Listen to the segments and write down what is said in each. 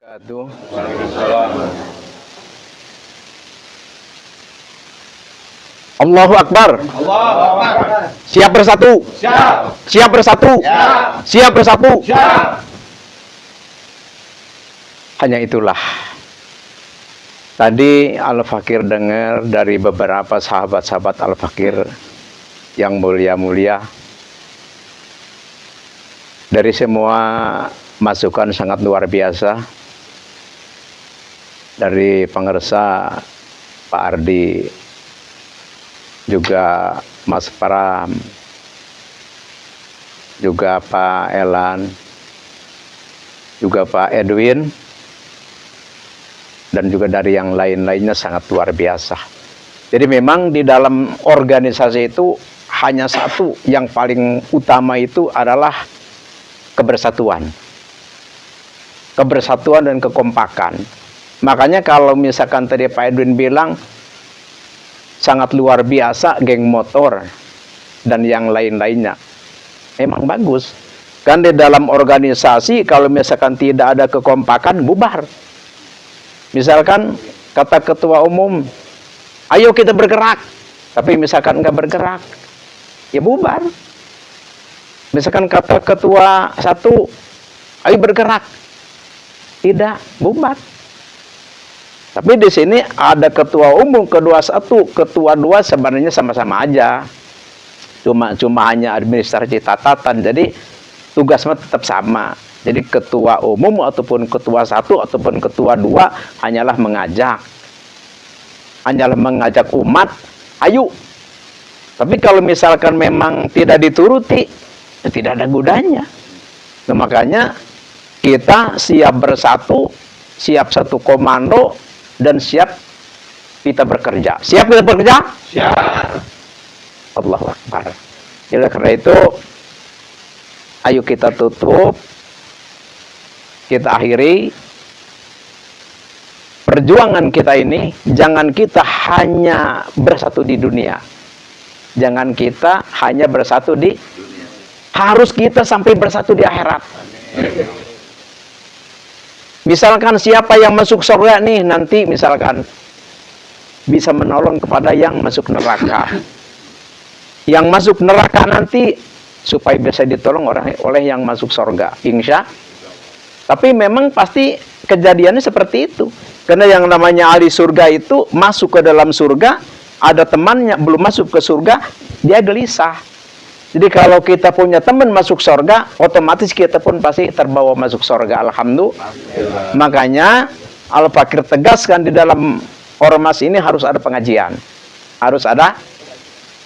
Aduh. Allahu Akbar. Allahu Akbar. Siap bersatu. Siap. Siap bersatu. Siap. Siap bersatu. Siap. Hanya itulah. Tadi Al-Fakir dengar dari beberapa sahabat-sahabat Al-Fakir yang mulia-mulia. Dari semua masukan sangat luar biasa. Dari pengersa Pak Ardi, juga Mas Pram, juga Pak Elan, juga Pak Edwin, dan juga dari yang lain-lainnya sangat luar biasa. Jadi memang di dalam organisasi itu hanya satu yang paling utama itu adalah kebersatuan. Kebersatuan dan kekompakan. Makanya kalau misalkan tadi Pak Edwin bilang sangat luar biasa geng motor dan yang lain-lainnya, memang bagus. Kan di dalam organisasi kalau misalkan tidak ada kekompakan, bubar. Misalkan kata ketua umum, ayo kita bergerak, tapi misalkan nggak bergerak, ya bubar. Misalkan kata ketua satu, ayo bergerak, tidak, bubar. Tapi di sini ada ketua umum, kedua satu, ketua dua sebenarnya sama-sama aja. Cuma hanya administrasi catatan. Jadi tugasnya tetap sama. Jadi ketua umum ataupun ketua satu ataupun ketua dua hanyalah mengajak. Hanyalah mengajak umat, ayo. Tapi kalau misalkan memang tidak dituruti, ya tidak ada gunanya. Nah, makanya kita siap bersatu, siap satu komando, dan siap kita bekerja. Siap kita bekerja? Siap. Allahu Akbar. Jadi karena itu, ayo kita tutup, kita akhiri perjuangan kita ini. Jangan kita hanya bersatu di dunia, jangan kita hanya bersatu di dunia, harus kita sampai bersatu di akhirat. Misalkan siapa yang masuk surga nih nanti misalkan bisa menolong kepada yang masuk neraka. Yang masuk neraka nanti supaya bisa ditolong oleh yang masuk surga. Insya. Tapi memang pasti kejadiannya seperti itu. Karena yang namanya ahli surga itu masuk ke dalam surga, ada temannya belum masuk ke surga, dia gelisah. Jadi kalau kita punya teman masuk surga, otomatis kita pun pasti terbawa masuk surga. Alhamdulillah. Makanya Al-Fakir tegaskan di dalam ormas ini harus ada pengajian. Harus ada.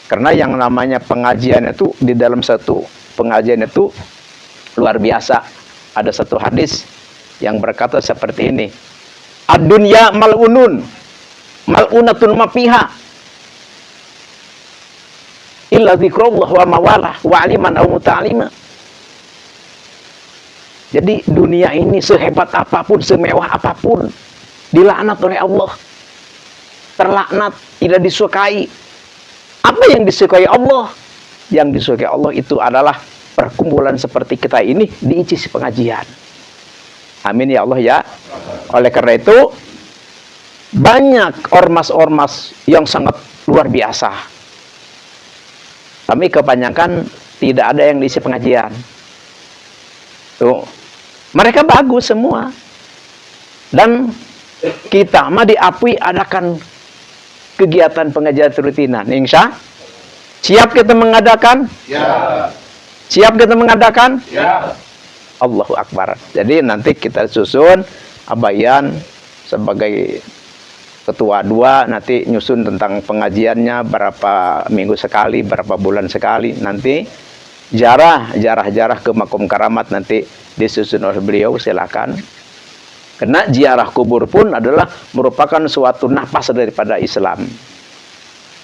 Karena yang namanya pengajian itu, di dalam satu pengajian itu luar biasa. Ada satu hadis yang berkata seperti ini. Ad-dunya mal'unun, mal'unatun ma fiha, illa dzikrullah wa mawalah wa aliman aw muta'alima. Jadi dunia ini sehebat apapun, semewah apapun, dilaknat oleh Allah. Terlaknat, tidak disukai. Apa yang disukai Allah? Yang disukai Allah itu adalah perkumpulan seperti kita ini diisi pengajian. Amin ya Allah ya. Oleh karena itu banyak ormas-ormas yang sangat luar biasa. Tapi kebanyakan tidak ada yang diisi pengajian. Tuh. Mereka bagus semua. Dan kita mah diakui adakan kegiatan pengajian rutinan. Insya siap kita mengadakan? Siap. Siap kita mengadakan? Siap. Allahu Akbar. Jadi nanti kita susun Abayan sebagai ketua dua, nanti nyusun tentang pengajiannya berapa minggu sekali, berapa bulan sekali. Nanti jarah ke Makom Karamat nanti disusun oleh beliau, silakan. Karena ziarah kubur pun adalah merupakan suatu nafas daripada Islam.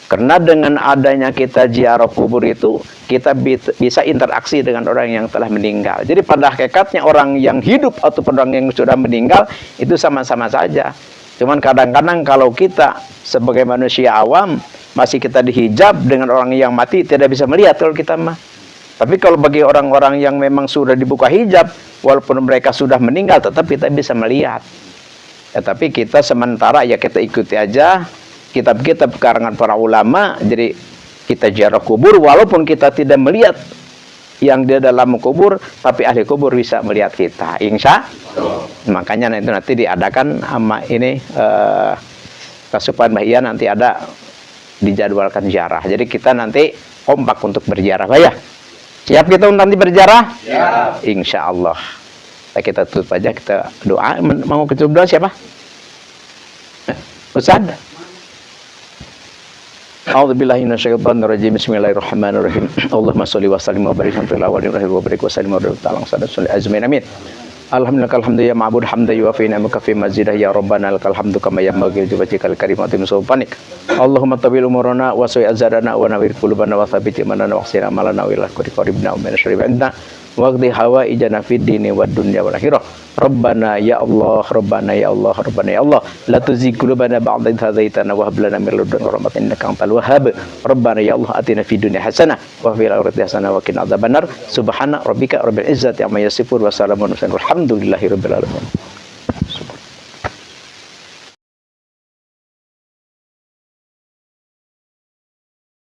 Karena dengan adanya kita ziarah kubur itu, kita bisa interaksi dengan orang yang telah meninggal. Jadi pada hakikatnya orang yang hidup ataupun orang yang sudah meninggal itu sama-sama saja. Cuman kadang-kadang kalau kita sebagai manusia awam masih kita dihijab dengan orang yang mati, tidak bisa melihat kalau kita mah. Tapi kalau bagi orang-orang yang memang sudah dibuka hijab, walaupun mereka sudah meninggal, tetap kita bisa melihat. Ya, tapi kita sementara ya kita ikuti aja kitab-kitab karangan para ulama. Jadi kita ziarah kubur, walaupun kita tidak melihat yang di dalam kubur, tapi ahli kubur bisa melihat kita. Insya makanya nanti diadakan sama ini Kasupan Bahia nanti ada dijadwalkan ziarah. Jadi kita nanti kompak untuk berziarah, Pak ya. Siap kita nanti berziarah? Ya. Insya Allah. Kita tutup aja, kita doa. Mau kita doa siapa? Ustaz? A'udzubillahi minasyaitonir rajim. Bismillahirrahmanirrahim. Allahumma shalli wa sallim wa barik ala wa barik wa sallim wa ta'ala sallallahu alaihi amin. Alhamdulillah alhamdulillah ya ma'bud hamdan yuafi ni'amaka fi mazidah ya rabbana lakal hamdu kama yanbaghi li wajhikal karim wa timmu sultanik. Allahumma tabil umurana wa su'i azadana wa nawwir qulubana wa thabbit imanana wa ahsin amalana wa ila qaribna min syarri inna wa qdi hawaijana fid dini wad dunya wal akhirah. Rabbana ya Allah, Rabbana ya Allah, Rabbana ya Allah, la tuzigh qulubana ba'da idh hadaitana wa hab lana min ladunka rahmatan innaka antal wahhab. Rabbana ya Allah atina fid dunya hasanah wa fil akhirati hasanah wa qina adzabannar. Subhana rabbika rabbil izzati amma yasifun wa salamun alhamdulillahi rabbil alamin.